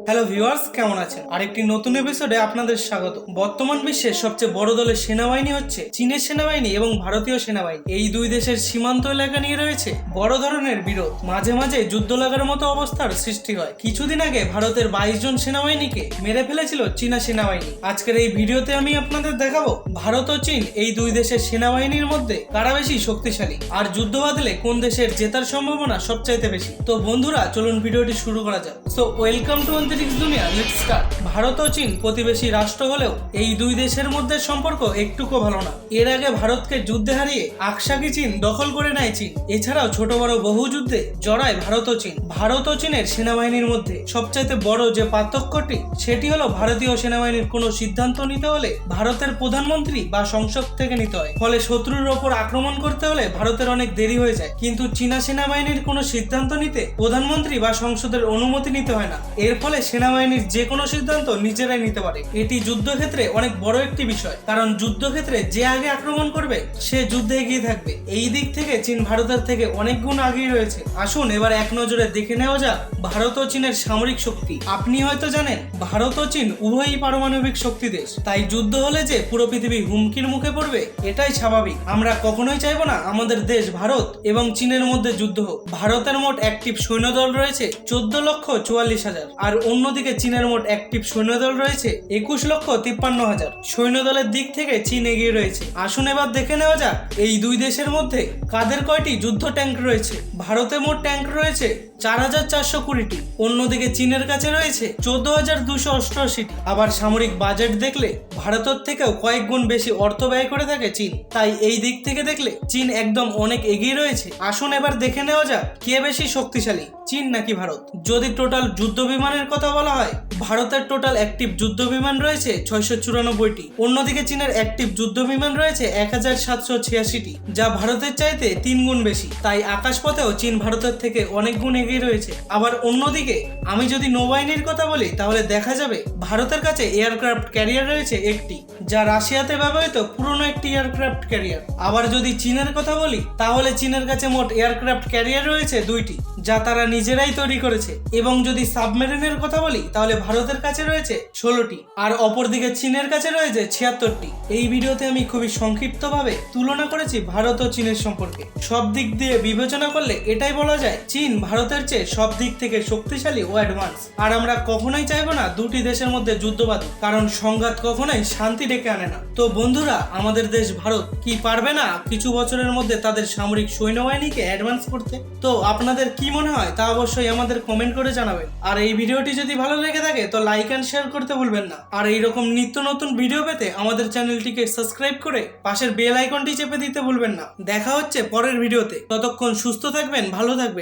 Hello viewers, কেমন আছেন? আরেকটি নতুন এপিসোডে আপনাদের স্বাগত। বর্তমান বিশ্বের সবচেয়ে বড় দলের সেনাবাহিনী হচ্ছে চীনের সেনাবাহিনী এবং ভারতীয় সেনাবাহিনী। এই দুই দেশের সীমান্ত এলাকা নিয়ে রয়েছে বড় ধরনের বিরোধ। মাঝে মাঝে যুদ্ধ লাগার মতো অবস্থার সৃষ্টি হয়। কিছুদিন আগে ভারতের 22 জন সেনাবাহিনীকে মেরে ফেলেছিল চীনা সেনাবাহিনী। আজকের এই ভিডিওতে আমি আপনাদের দেখাবো ভারত ও চীন এই দুই দেশের সেনাবাহিনীর মধ্যে কারা বেশি শক্তিশালী, আর যুদ্ধ বাঁধলে কোন দেশের জেতার সম্ভাবনা সবচাইতে বেশি। তো বন্ধুরা, চলুন ভিডিওটি শুরু করা যাক। সো ওয়েলকাম টু দুনিয়া, লেটস স্টার্ট। ভারত ও চীন প্রতিবেশী রাষ্ট্র হলেও এই দুই দেশের মধ্যে সম্পর্ক একটুকু ভালো না। এর আগে ভারতকে যুদ্ধে হারিয়ে আকসাকি চীন দখল করে নেয় চীন। এছাড়াও ছোট বড় বহু যুদ্ধে জড়ায় ভারত ও চীন। ভারত ও চীনের সেনাবাহিনীর মধ্যে সবচাইতে বড় যে পার্থক্যটি, সেটি হলো ভারতীয় সেনাবাহিনীর কোনো সিদ্ধান্ত নিতে হলে ভারতের প্রধানমন্ত্রী বা সংসদ থেকে নিতে হয়। ফলে শত্রুর ওপর আক্রমণ করতে হলে ভারতের অনেক দেরি হয়ে যায়। কিন্তু চীনা সেনাবাহিনীর কোনো সিদ্ধান্ত নিতে প্রধানমন্ত্রী বা সংসদের অনুমতি নিতে হয় না। এর ফলে সেনাবাহিনীর যে কোনো সিদ্ধান্ত নিজেরাই নিতে পারে। এটি যুদ্ধক্ষেত্রে অনেক বড় একটি বিষয়, কারণ যুদ্ধক্ষেত্রে যে আগে আক্রমণ করবে সে যুদ্ধে এগিয়ে থাকবে। এই দিক থেকে চীন ভারতের থেকে অনেক গুণ আগেই রয়েছে। আসুন এবার এক নজরে দেখে নেওয়া যাক ভারত ও চীনের সামরিক শক্তি। আপনি হয়তো জানেন ভারত ও চীন উভয়ই পারমাণবিক শক্তি দেশ, তাই যুদ্ধ হলে যে পুরো পৃথিবী হুমকির মুখে পড়বে এটাই স্বাভাবিক। আমরা কখনোই চাইবো না আমাদের দেশ ভারত এবং চীনের মধ্যে যুদ্ধ হোক। ভারতের মোট অ্যাক্টিভ সৈন্যদল রয়েছে 14,44,000, আর অন্যদিকে চীনের মোট অ্যাক্টিভ সৈন্যদল রয়েছে 21,53,000। সৈন্যদলের দিক থেকে চীন এগিয়ে রয়েছে। আসুন এবার দেখে নেওয়া যাক এই দুই দেশের মধ্যে কাদের কয়টি যুদ্ধ ট্যাঙ্ক রয়েছে। ভারতে মোট ট্যাঙ্ক রয়েছে 4,420টি, অন্যদিকে চীনের কাছে রয়েছে 14,288টি। আবার সামরিক বাজেট দেখলে ভারতের থেকেও কয়েক গুণ বেশি অর্থ ব্যয় করে থাকে চীন, তাই এই দিক থেকে দেখলে চীন একদম অনেক এগিয়ে রয়েছে। আসুন এবার দেখে নেওয়া যাক কে বেশি শক্তিশালী, চীন নাকি ভারত। যদি টোটাল যুদ্ধ বিমানের কথা বলা হয়, ভারতের টোটাল অ্যাক্টিভ যুদ্ধ বিমান রয়েছে 694টি, অন্যদিকে চীনের অ্যাক্টিভ যুদ্ধ বিমান রয়েছে 1,786টি, যা ভারতের চাইতে 3 গুণ বেশি। তাই আকাশপথেও চীন ভারতের থেকে অনেক গুণ এগিয়ে রয়েছে। আবার অন্যদিকে আমি যদি নৌবাহিনীর কথা বলি, তাহলে দেখা যাবে ভারতের কাছে এয়ারক্রাফট ক্যারিয়ার রয়েছে একটি, যা রাশিয়াতে ব্যবহৃত পুরনো একটি এয়ারক্রাফট ক্যারিয়ার। আবার যদি চীনের কথা বলি, তাহলে চীনের কাছে মোট এয়ারক্রাফট ক্যারিয়ার রয়েছে 2টি, যা তারা নিজেরাই তৈরি করেছে। এবং যদি সাবমেরিনের কথা বলি, তাহলে ভারতের কাছে রয়েছে 16টি, আর অপরদিকে চীনের কাছে রয়েছে 76টি। এই ভিডিওতে আমি খুবই সংক্ষিপ্তভাবে তুলনা করেছি ভারত ও চীনের সম্পর্কে। সব দিক দিয়ে বিবেচনা করলে এটাই বলা যায় চীন ভারতের চেয়ে সব দিক থেকে শক্তিশালী ও অ্যাডভান্স। আর আমরা কখনোই চাইবো না দুটি দেশের মধ্যে যুদ্ধ বাঁধুক, কারণ সংঘাত কখনোই শান্তি ডেকে আনে না। তো বন্ধুরা, আমাদের দেশ ভারত কি পারবে না কিছু বছরের মধ্যে তাদের সামরিক সৈন্যবাহিনীকে অ্যাডভান্স করতে? তো আপনাদের কি মনে হয় তা অবশ্যই আমাদের কমেন্ট করে জানাবেন। আর এই ভিডিওটি যদি ভালো লেগে থাকে তো লাইক এন্ড শেয়ার করতে ভুলবেন না। আর এইরকম নিত্য নতুন ভিডিও পেতে আমাদের চ্যানেলটিকে সাবস্ক্রাইব করে পাশের বেল আইকনটি চেপে দিতে ভুলবেন না। দেখা হচ্ছে পরের ভিডিওতে। ততক্ষণ সুস্থ থাকবেন, ভালো থাকবেন।